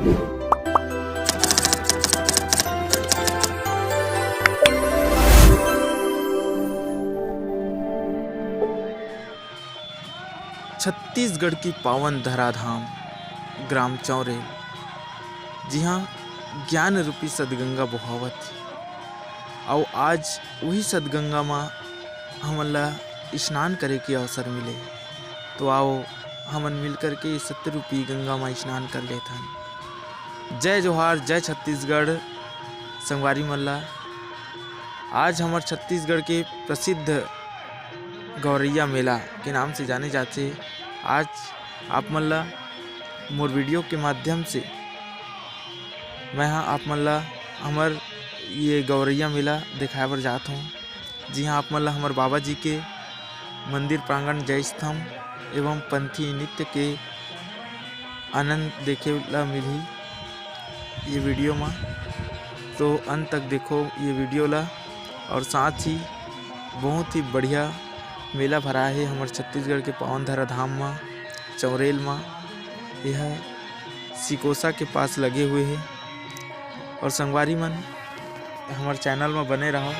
छत्तीसगढ़ की पावन धराधाम ग्राम चौरेल, जी हाँ, ज्ञान रूपी सदगंगा बहावत और आज वही सदगंगा में हमन ला स्नान करे के अवसर मिले। तो आओ हमन मिल कर के सत्य रूपी गंगा में स्नान कर लेथन। जय जोहार, जय छत्तीसगढ़ संगवारी मल्ला। आज हमार छत्तीसगढ़ के प्रसिद्ध गौरैया मेला के नाम से जाने जाते। आज आप मन ला मोर वीडियो के माध्यम से मैं आप मन ला हमार ये गौरैया मेला दिखाए बर जात हूँ। जी हाँ, आप मन ला हमार बाबा जी के मंदिर प्रांगण जय स्तंभ एवं पंथी नृत्य के आनंद देखे ला मिली ये वीडियो में। तो अंत तक देखो ये वीडियो ला, और साथ ही बहुत ही बढ़िया मेला भरा है हमारे छत्तीसगढ़ के पावन धराधाम में चौरेल में। यह सिकोसा के पास लगे हुए है। और संगवारी मन हमारे चैनल में बने रहो।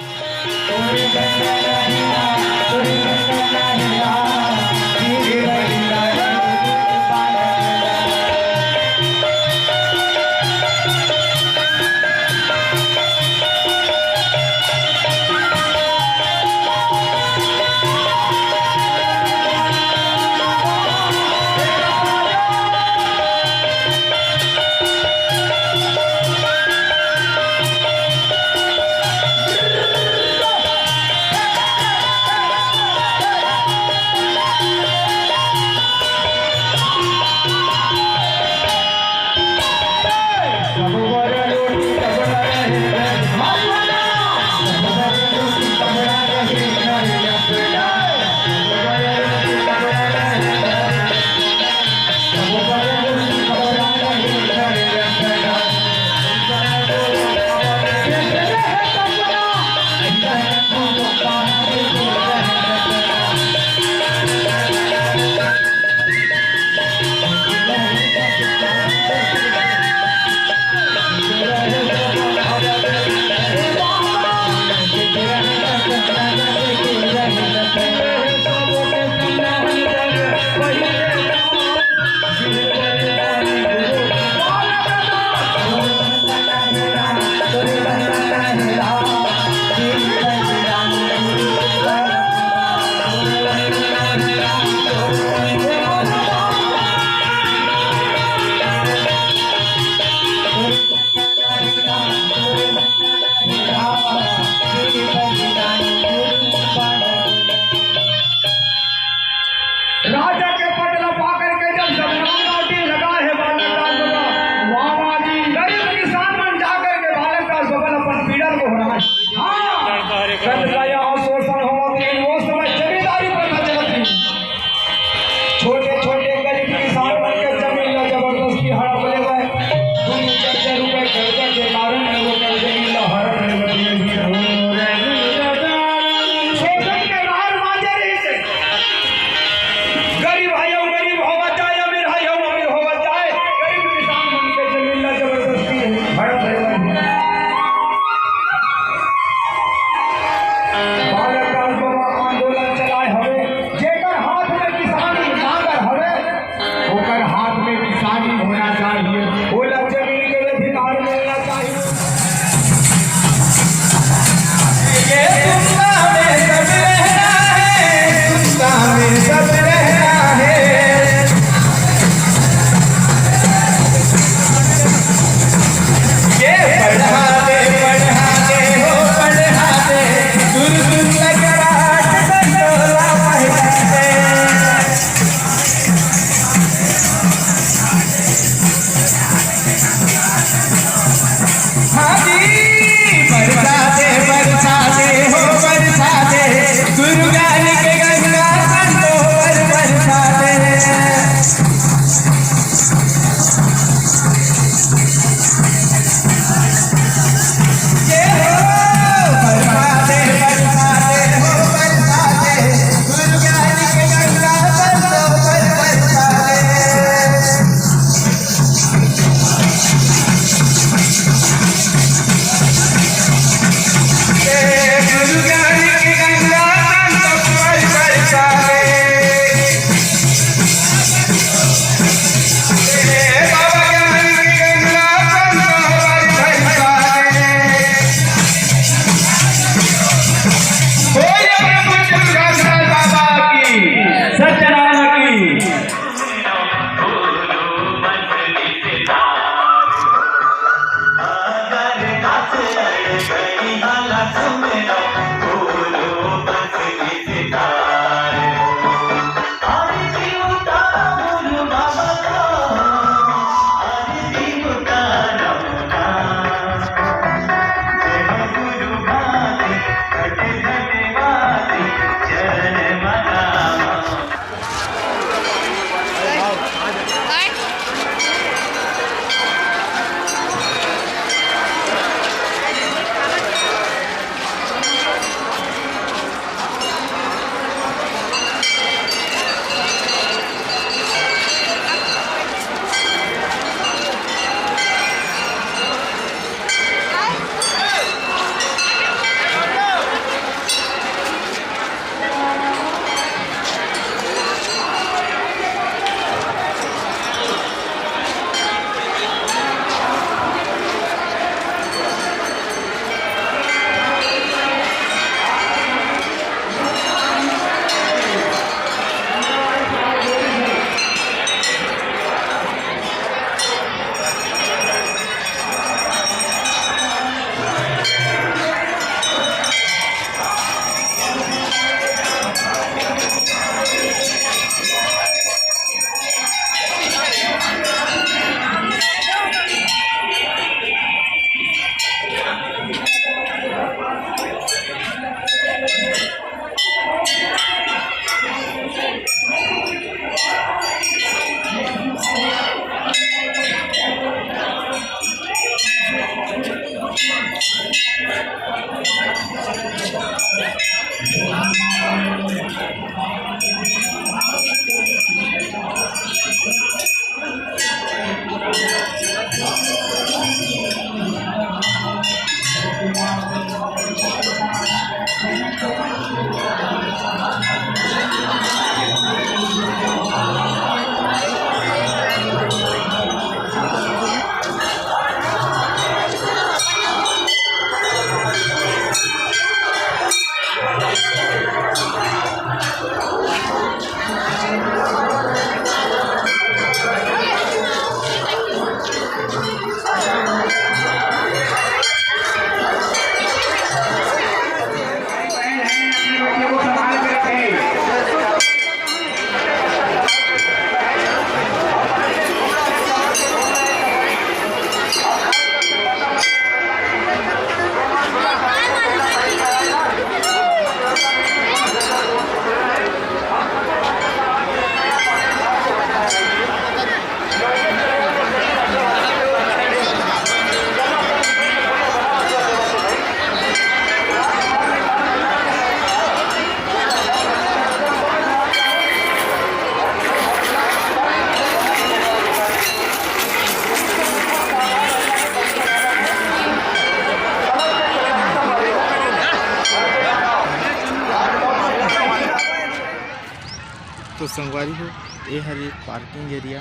संगवारी हो, ये हर एक पार्किंग एरिया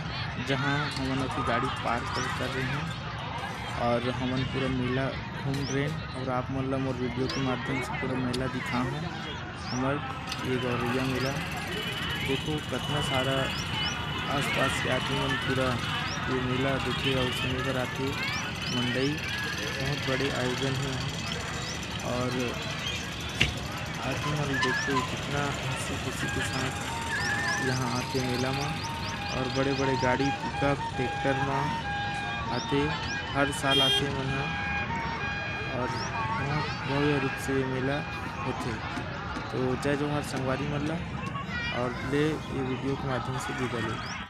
जहाँ हमन अपनी गाड़ी पार्क कर रहे हैं और हमन पूरा मेला घूम रहे हैं। और आप मन ला मोर वीडियो के माध्यम से पूरा मेला दिखा हूँ। हमार ये गौरैया मेला देखो कितना सारा आसपास के आदमी मन पूरा ये मेला देखे और सुने बर आते। मंडई बहुत बड़े आयोजन है और आदमी मन देखते कितना हंसी खुशी के साथ यहाँ आते मेला में। और बड़े बड़े गाड़ी पिकअप ट्रैक्टर में आते, हर साल आते मन और बहुत भव्य रूप से मेला होते। तो जय जोहार संगवारी मन ला और ले ये वीडियो के माध्यम से जुड़ा ले।